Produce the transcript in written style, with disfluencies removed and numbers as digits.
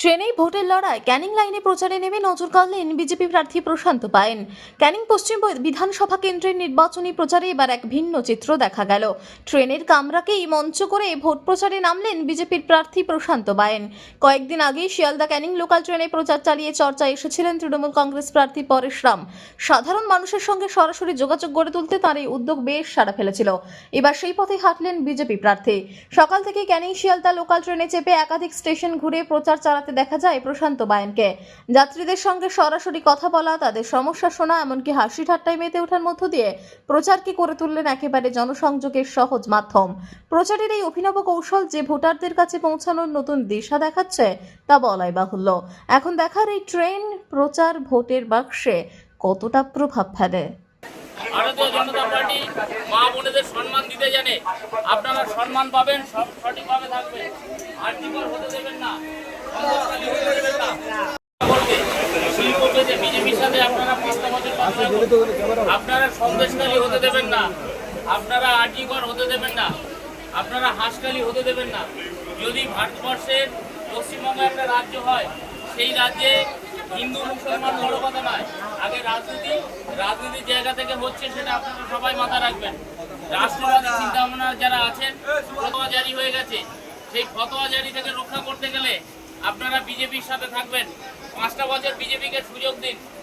ট্রেনেই ভোটের লড়াই, ক্যানিং লাইনে প্রচারে নেমে নজর কাড়লেন বিজেপি প্রার্থী প্রশান্ত পায়েন। ক্যানিং পশ্চিম বিধানসভা কেন্দ্রের নির্বাচনী প্রচারে এবার এক ভিন্ন চিত্র দেখা গেল। ট্রেনের কামরাকেই মঞ্চ করে ভোট প্রচারে নামলেন বিজেপির প্রার্থী প্রশান্ত পায়েন। কয়েকদিন আগেই শিয়ালদা ক্যানিং লোকাল ট্রেনে প্রচার চালিয়ে চর্চায় এসেছিলেন তৃণমূল কংগ্রেস প্রার্থী পরেশ রাম। সাধারণ মানুষের সঙ্গে সরাসরি যোগাযোগ গড়ে তুলতে তার এই উদ্যোগ বেশ সাড়া ফেলেছিল। এবার সেই পথে হাঁটলেন বিজেপি প্রার্থী। সকাল থেকে ক্যানিং শিয়ালদা লোকাল ট্রেনে চেপে একাধিক স্টেশন ঘুরে প্রচার চালাতে দেখা যায় প্রশান্ত পায়েনকে। যাত্রীদের সঙ্গে সরাসরি কথা বলা, তাদের সমস্যা শোনা, এমনকি হাসি ঠাট্টায় মেতে ওঠার মধ্য দিয়ে প্রচারকে করে তুললেন একেবারে জনসংযোগের সহজ মাধ্যম। প্রচারের এই অভিনব কৌশল যে ভোটারদের কাছে পৌঁছানোর নতুন দিশা দেখাচ্ছে তা বলাই বাহুল্য। এখন দেখার এই ট্রেন প্রচার ভোটের বাক্সে কতটা প্রভাব ফেলে। ভারতীয় জনতা পার্টি মা বোনেদের সম্মান দিতে জানে। আপনারা সম্মান পাবেন, সব সঠিকভাবে থাকবে। আর্থিকর হতে দেবেন না, সন্ত্রাসবাদী হতে দেবেন না। শিল্পপতিতে বিজেপির সাথে আপনারা 5টা বছর বাংলা করুন। আপনারা সন্দেশকালী হতে দেবেন না, আপনারা আর্থিকর হতে দেবেন না, আপনারা হাঁসকালী হতে দেবেন না। যদি ভারতবর্ষের পশ্চিমবঙ্গে একটা রাজ্য হয়, সেই রাজ্যে হিন্দু মুসলমান বড় কথা নয়, আগে রাজনীতির জায়গা থেকে হচ্ছে সেটা আপনারা সবাই মাথায় রাখবেন। রাষ্ট্রবাদী চিন্তাভাবনা যারা আছেন, ফতোয়া জারি হয়ে গেছে, সেই ফতোয়া জারি থেকে রক্ষা করতে গেলে আপনারা বিজেপির সাথে থাকবেন। 5টা বছর বিজেপিকে সুযোগ দিন,